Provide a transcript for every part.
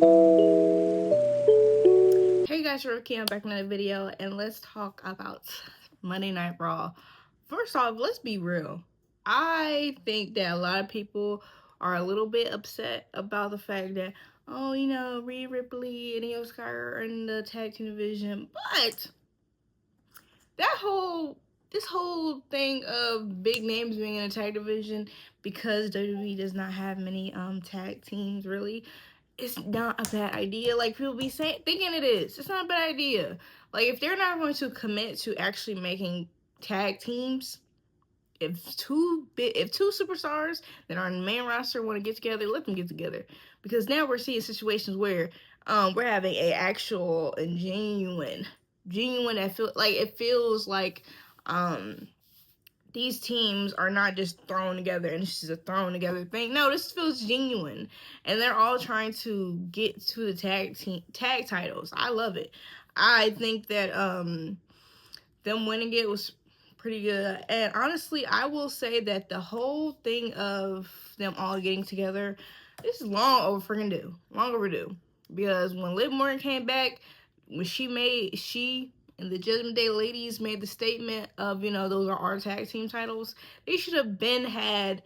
Hey guys, Rookie, I'm back in another video, and let's talk about Monday Night Raw. First off, let's be real. I think that a lot of people are a little bit upset about the fact that, oh, you know, Rhea Ripley and Io Sky are in the tag team division, but this whole thing of big names being in a tag division because WWE does not have many tag teams really, it's not a bad idea. Like people be saying, thinking it is. It's not a bad idea. Like if they're not going to commit to actually making tag teams, if two superstars that are in the main roster want to get together, let them get together. Because now we're seeing situations where we're having a actual and genuine that feels like these teams are not just thrown together and it's just a thrown together thing. No, this feels genuine, and they're all trying to get to the tag titles. I love it. I think that them winning it was pretty good, and honestly, I will say that the whole thing of them all getting together, this is long overdue. Because when Liv Morgan came back, when she and the Judgment Day ladies made the statement of, you know, those are our tag team titles, they should have had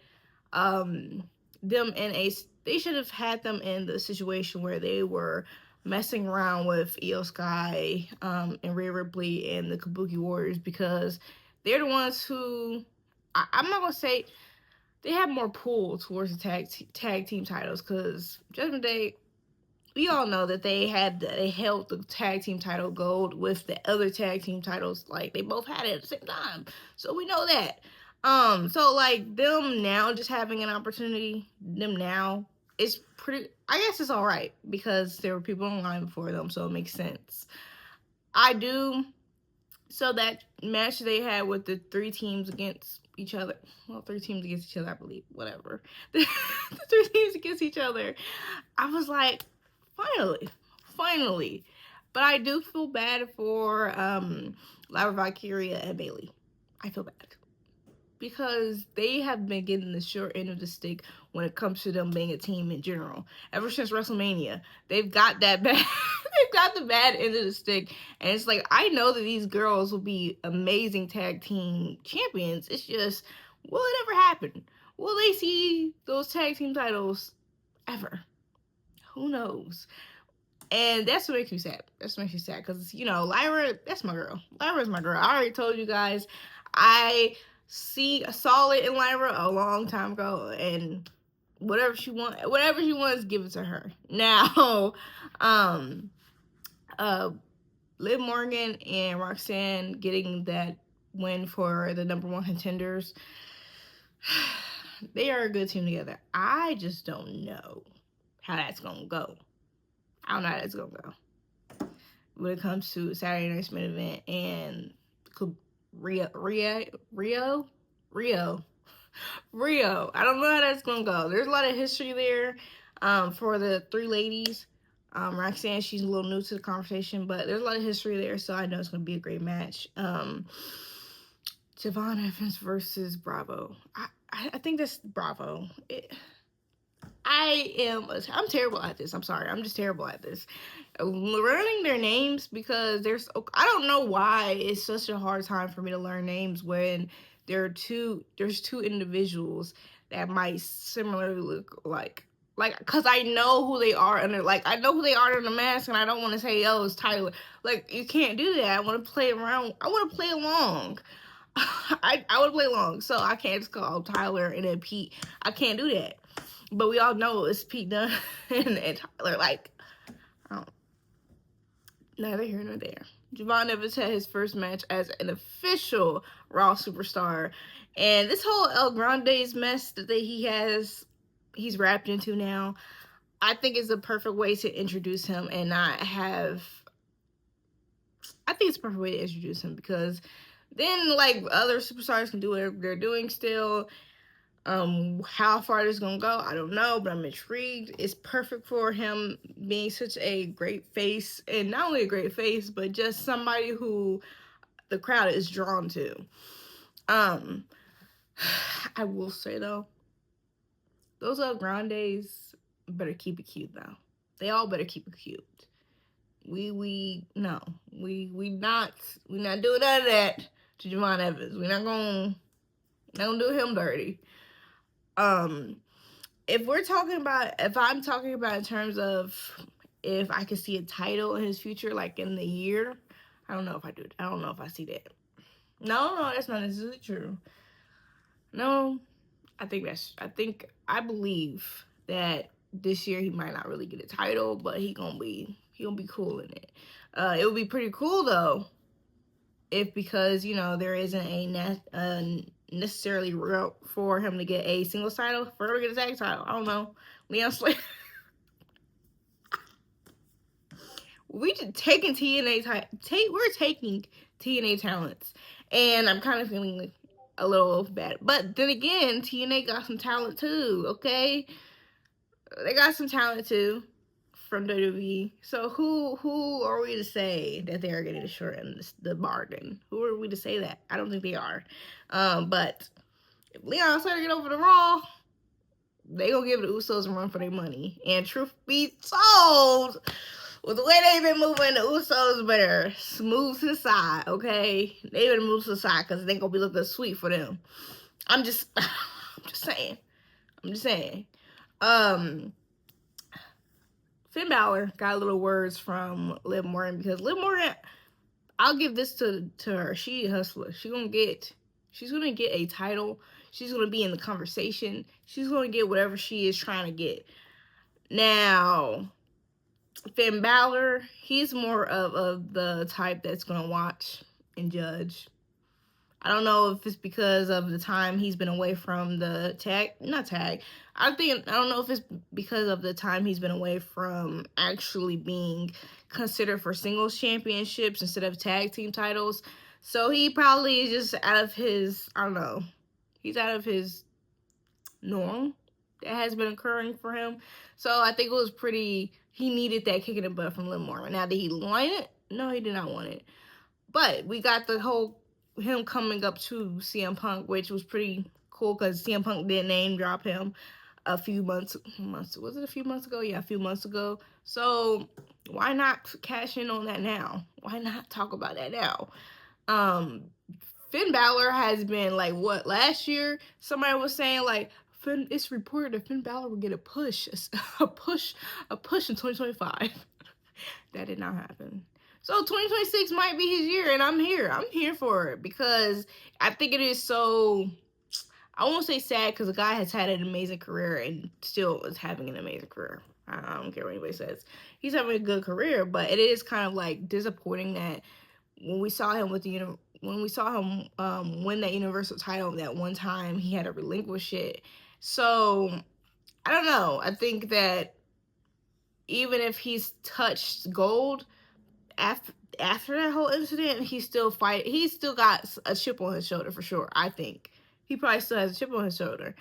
them in the situation where they were messing around with Io Sky and Rhea Ripley and the Kabuki Warriors, because they're the ones who I'm not gonna say they have more pull towards the tag team titles, because Judgment Day, we all know that they held the tag team title gold with the other tag team titles. Like they both had it at the same time, so we know that. So like them now just having an opportunity, it's pretty. I guess it's all right because there were people in line before them, so it makes sense. I do. So that match they had with the three teams against each other. Well, three teams against each other, I believe. Whatever. The three teams against each other. I was like, finally. But I do feel bad for Lyra Valkyria and Bayley. I feel bad because they have been getting the short end of the stick when it comes to them being a team in general. Ever since WrestleMania, they've got that bad. They've got the bad end of the stick, and it's like, I know that these girls will be amazing tag team champions. It's just, will it ever happen? Will they see those tag team titles ever? Who knows? And that's what makes me sad. Because, you know, Lyra, that's my girl. Lyra's my girl. I already told you guys, I saw it in Lyra a long time ago, and whatever she wants, give it to her. Now, Liv Morgan and Roxanne getting that win for the #1 contenders, they are a good team together. I just don't know how that's gonna go. I don't know how that's gonna go when it comes to Saturday Night's Main Event and Rio. I don't know how that's gonna go. There's a lot of history there for the three ladies. Roxanne, she's a little new to the conversation, but there's a lot of history there, so I know it's gonna be a great match. Javon Evans versus Bravo. I think that's Bravo. I'm terrible at this. I'm sorry. I'm just terrible at this. Learning their names, because I don't know why it's such a hard time for me to learn names when there's two individuals that might similarly look like, because I know who they are under the mask, and I don't want to say, oh, it's Tyler. Like, you can't do that. I want to play around. I want to play along. I would play along, so I can't just call Tyler and then Pete. I can't do that. But we all know it's Pete Dunne and Tyler. Like, neither here nor there. Javon Evans had his first match as an official Raw superstar. And this whole El Grande's mess that he's wrapped into now, I think is a perfect way to introduce him and not have... I think it's a perfect way to introduce him, because then, like, other superstars can do whatever they're doing still. How far this is gonna go, I don't know, but I'm intrigued. It's perfect for him being such a great face, and not only a great face, but just somebody who the crowd is drawn to. I will say though, those El Grandes better keep it cute though. They all better keep it cute. We not doing none of that to Javon Evans. We're not gonna do him dirty. If I'm talking about in terms of if I could see a title in his future, like in the year, I don't know if I do. I don't know if I see that. No, that's not necessarily true. No, I believe that this year he might not really get a title, but he gonna be cool in it. It would be pretty cool though, if because there isn't a necessarily route for him to get a singles title, for him to get a tag title. I don't know. Leon Slater. We're taking TNA talents, and I'm kind of feeling like a little bad. But then again, TNA got some talent too. Okay, they got some talent too from WWE. So who are we to say that they are getting the short end of the bargain? Who are we to say that? I don't think they are. But if Leon Slater get over the Raw, they gonna give the Usos a run for their money. And truth be told, with the way they've been moving, the Usos better move to the side, okay? They better move to the side because they gonna be looking sweet for them. I'm just saying. Finn Balor got little words from Liv Morgan, because Liv Morgan, I'll give this to her. She a hustler. She's gonna get a title. She's gonna be in the conversation. She's gonna get whatever she is trying to get. Now, Finn Balor, he's more of the type that's gonna watch and judge. I don't know if it's because of the time he's been away from the I don't know if it's because of the time he's been away from actually being considered for singles championships instead of tag team titles. So he probably is just out of his, I don't know, he's out of his norm that has been occurring for him. So I think it was he needed that kick in the butt from Liv Morgan. Now, did he want it? No, he did not want it. But we got the whole him coming up to Cmpunk, which was pretty cool because Cmpunk did name drop him a few months. Was it a few months ago? Yeah, a few months ago. So why not cash in on that now? Why not talk about that now? Finn Balor has been like, what, last year? Somebody was saying like, it's reported that Finn Balor will get a push in 2025. That did not happen. So 2026 might be his year, and I'm here for it, because I think it is so, I won't say sad, because the guy has had an amazing career and still is having an amazing career. I don't care what anybody says. He's having a good career, but it is kind of like disappointing that when we saw him win that Universal title that one time, he had to relinquish it. So I don't know. I think that even if he's touched gold after that whole incident, he still got a chip on his shoulder for sure. I think he probably still has a chip on his shoulder.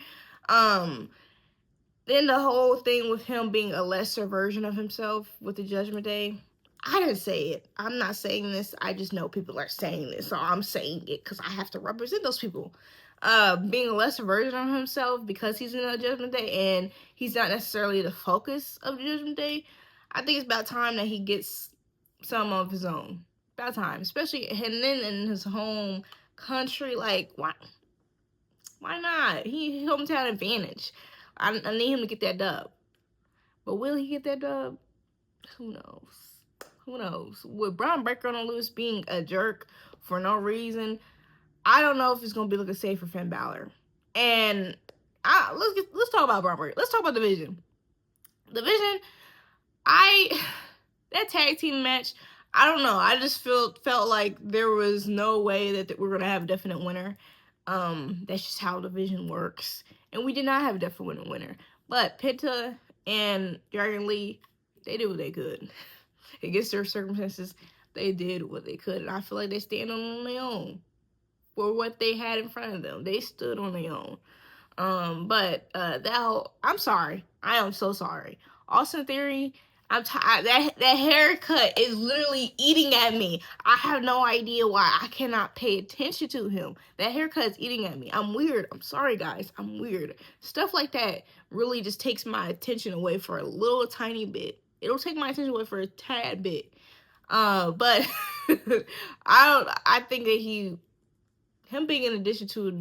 Then the whole thing with him being a lesser version of himself with the Judgment Day, I didn't say it. I'm not saying this. I just know people are saying this, so I'm saying it because I have to represent those people. Being a lesser version of himself because he's in the Judgment Day and he's not necessarily the focus of the Judgment Day. I think it's about time that he gets some of his own. About time, especially in his home country. Like, why not? He hometown advantage. I need him to get that dub. But will he get that dub? Who knows? With Braun Breaker on Lewis being a jerk for no reason, I don't know if it's gonna be looking safe for Finn Balor. And let's talk about Braun Breaker. Let's talk about the Vision. That tag team match, I don't know. I just felt like there was no way that we're gonna have a definite winner. That's just how the Vision works, and we did not have a definite winner. But Penta and Dragon Lee, they did what they could against their circumstances. They did what they could, and I feel like they stand on their own for what they had in front of them. They stood on their own. I'm sorry. I am so sorry. Austin Theory, I'm tired. That haircut is literally eating at me. I have no idea why. I cannot pay attention to him. That haircut is eating at me. I'm weird. I'm sorry, guys. I'm weird. Stuff like that really just takes my attention away for a little tiny bit. It'll take my attention away for a tad bit. But I think that him being in addition to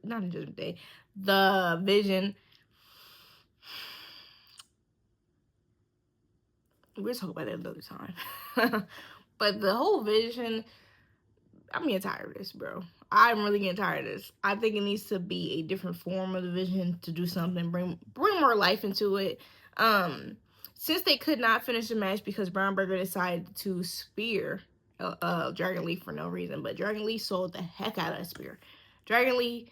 not in Judgment Day, the Vision. We'll talk about that another time. But the whole Vision, I'm getting tired of this, bro. I'm really getting tired of this. I think it needs to be a different form of the Vision to do something, bring more life into it. Since they could not finish the match because Braun Breaker decided to spear Dragon Lee for no reason, but Dragon Lee sold the heck out of that spear. Dragon Lee,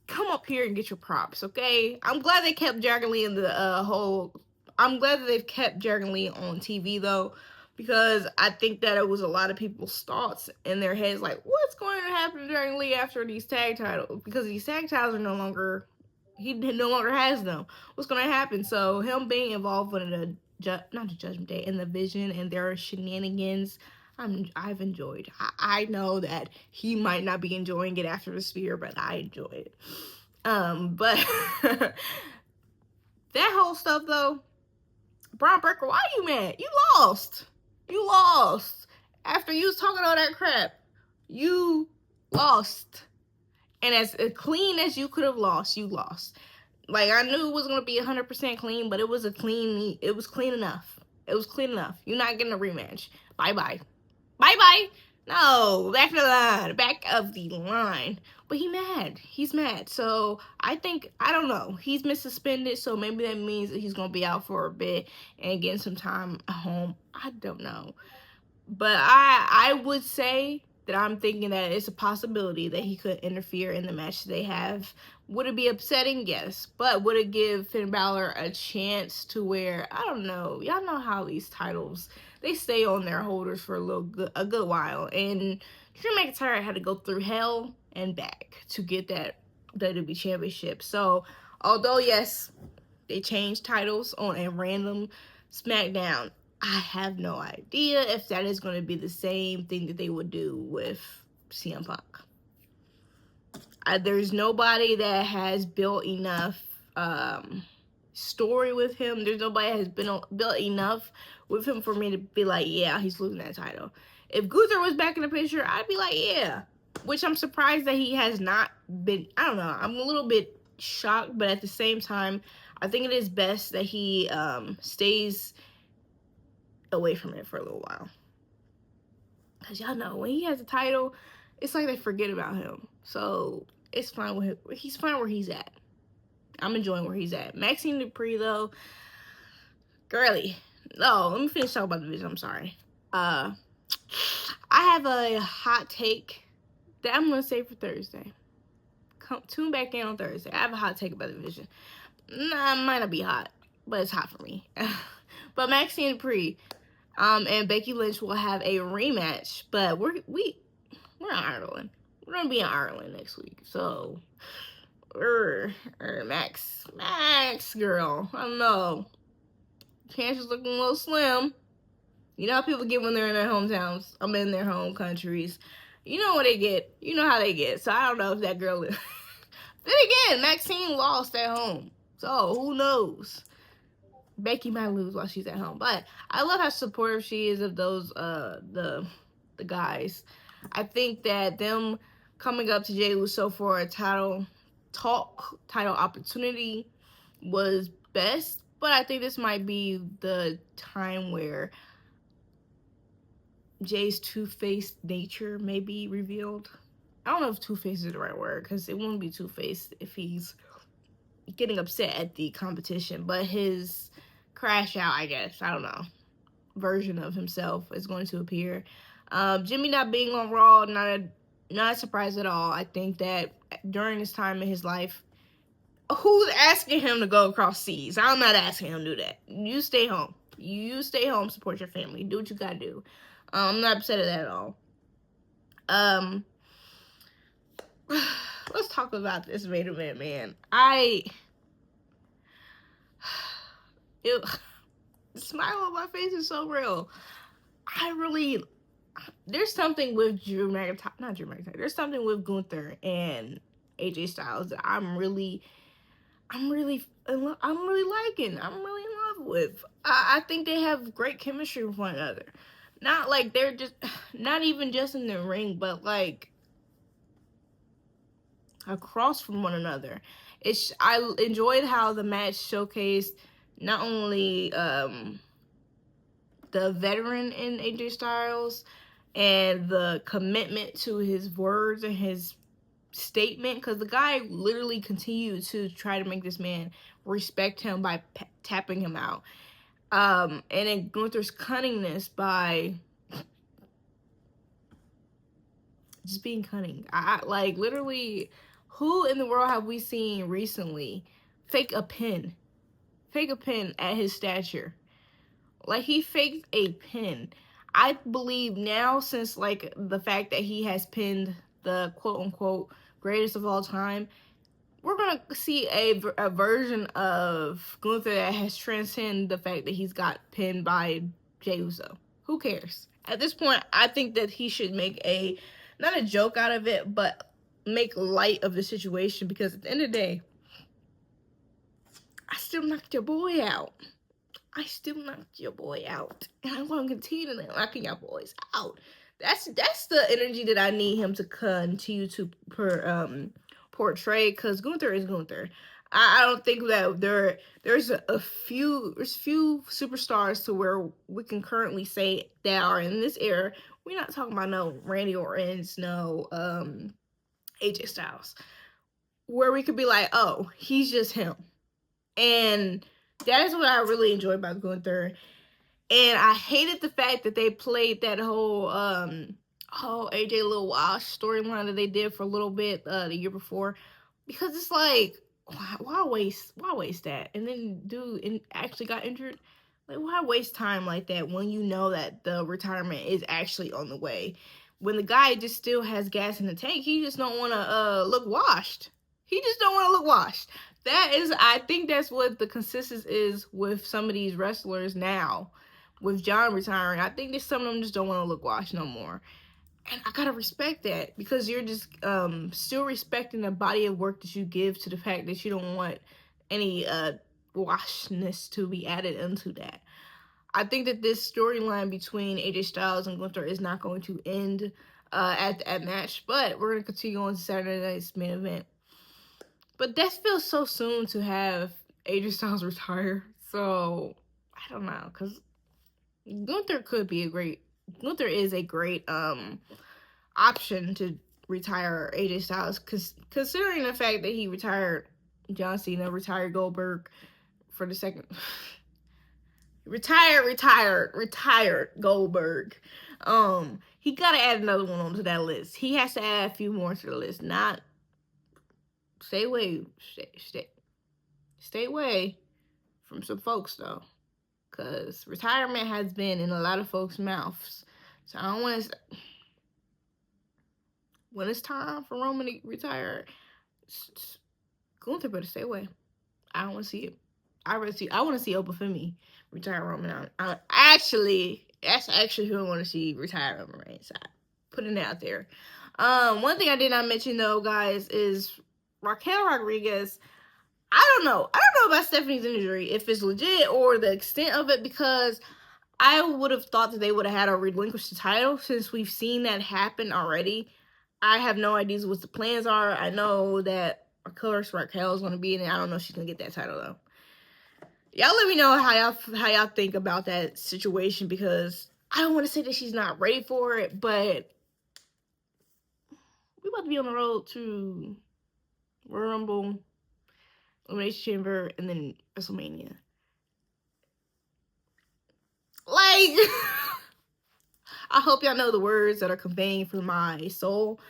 come up here and get your props, okay? I'm glad they kept Dragon Lee in the I'm glad that they've kept Dragon Lee on TV though, because I think that it was a lot of people's thoughts in their heads, like, what's going to happen to Dragon Lee after these tag titles? Because these tag titles are no longer, he no longer has them. What's going to happen? So him being involved in not the Judgment Day, in the Vision and their shenanigans, I've enjoyed. I know that he might not be enjoying it after the spear, but I enjoy it. But that whole stuff though, Braun Breaker, why are you mad? You lost. You lost. After you was talking all that crap, you lost. And as clean as you could have lost, you lost. Like, I knew it was going to be 100% clean, but it was clean enough. It was clean enough. You're not getting a rematch. Bye-bye. Bye-bye. No, back of the line. Back of the line. But he's mad. So I don't know. He's been suspended, so maybe that means that he's going to be out for a bit and getting some time at home. I don't know. But I would say that I'm thinking that it's a possibility that he could interfere in the match they have. Would it be upsetting? Yes. But would it give Finn Balor a chance to where, I don't know. Y'all know how these titles, they stay on their holders for a good while. And Drew McIntyre had to go through hell and back to get that WWE Championship. So, although, yes, they changed titles on a random SmackDown, I have no idea if that is going to be the same thing that they would do with CM Punk. There's nobody that has built enough story with him. There's nobody that has built enough with him for me to be like, yeah, he's losing that title. If Gunther was back in the picture, I'd be like, yeah. Which I'm surprised that he has not been. I don't know. I'm a little bit shocked, but at the same time, I think it is best that he stays away from it for a little while. Because y'all know, when he has a title, it's like they forget about him. So it's fine with him. He's fine where he's at. I'm enjoying where he's at. Maxine Dupree, though, girly. No, let me finish talking about the Vision. I'm sorry. I have a hot take that I'm going to save for Thursday. Tune back in on Thursday. I have a hot take about the Vision. Nah, it might not be hot, but it's hot for me. But Maxine Dupree and Becky Lynch will have a rematch, but we're in Ireland. We're gonna be in Ireland next week, so Max girl, I don't know. Chances looking a little slim. You know how people get when they're in their hometowns. I'm in their home countries. You know what they get. You know how they get. So I don't know if that girl is. Then again, Maxine lost at home, so who knows? Becky might lose while she's at home, but I love how supportive she is of those the guys. I think that them coming up to Jey Uso for a title opportunity was best, but I think this might be the time where Jay's two-faced nature may be revealed. I don't know if two-faced is the right word, because it wouldn't be two-faced if he's getting upset at the competition, but his crash out, I guess, I don't know, version of himself is going to appear. Jimmy not being on Raw, not a surprise at all. I think that during this time in his life, who's asking him to go across seas? I'm not asking him to do that. You stay home. You stay home, support your family. Do what you gotta do. I'm not upset at that at all. Let's talk about this main event, man. The smile on my face is so real. There's something with there's something with Gunther and AJ Styles that I'm really liking. I'm really in love with. I think they have great chemistry with one another. Not like they're just, not even just in the ring, but like across from one another. I enjoyed how the match showcased not only the veteran in AJ Styles and the commitment to his words and his statement, because the guy literally continued to try to make this man respect him by tapping him out. And then Gunther's cunningness by just being cunning. I like, literally, who in the world have we seen recently fake a pin at his stature? Like, he faked a pin. I believe now, since like the fact that he has pinned the quote-unquote greatest of all time, we're gonna see a version of Gunther that has transcended the fact that he's got pinned by Jey Uso. Who cares? At this point, I think that he should make not a joke out of it, but make light of the situation, because at the end of the day, I still knocked your boy out. I still knocked your boy out, and I'm gonna continue to knocking your boys out. That's the energy that I need him to continue to portray, because Gunther is Gunther. I don't think that there's few superstars to where we can currently say that are in this era. We're not talking about no Randy Orton's, no AJ Styles, where we could be like, oh, he's just him. And that is what I really enjoy about Gunther. And I hated the fact that they played that whole AJ Lil Wash storyline that they did for a little bit the year before, because it's like, why waste that? And then dude actually got injured. Like, why waste time like that when you know that the retirement is actually on the way? When the guy just still has gas in the tank, he just don't want to look washed. He just don't want to look washed. I think that's what the consensus is with some of these wrestlers now. With John retiring, I think that some of them just don't want to look washed no more. And I gotta respect that, because you're just still respecting the body of work that you give to the fact that you don't want any washness to be added into that. I think that this storyline between AJ Styles and Gunther is not going to end at that match, but we're going to continue on to Saturday night's main event. But that feels so soon to have AJ Styles retire, so I don't know, because Gunther is a great option to retire AJ Styles, considering the fact that he retired John Cena, retired Goldberg for the second. Retired Goldberg. He gotta add another one onto that list. He has to add a few more to the list. Not stay away from some folks though, because retirement has been in a lot of folks' mouths. So I don't want to. When it's time for Roman to retire, Gunther better stay away. I don't want to see it. I want to see Obafemi retire Roman. That's actually who I want to see retire Roman Reigns. Putting it out there. One thing I did not mention though, guys, is Raquel Rodriguez. I don't know about Stephanie's injury, if it's legit or the extent of it, because I would have thought that they would have had her relinquish the title, since we've seen that happen already. I have no ideas what the plans are. I know that Raquel is going to be in it. I don't know if she's going to get that title though. Y'all let me know how y'all think about that situation, because I don't want to say that she's not ready for it, but we about to be on the road to Royal Rumble, Elimination Chamber, and then WrestleMania. Like, I hope y'all know the words that are conveying for my soul.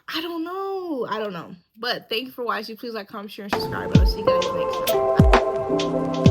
I don't know. But thank you for watching. Please like, comment, share, and subscribe. I'll see you guys next time.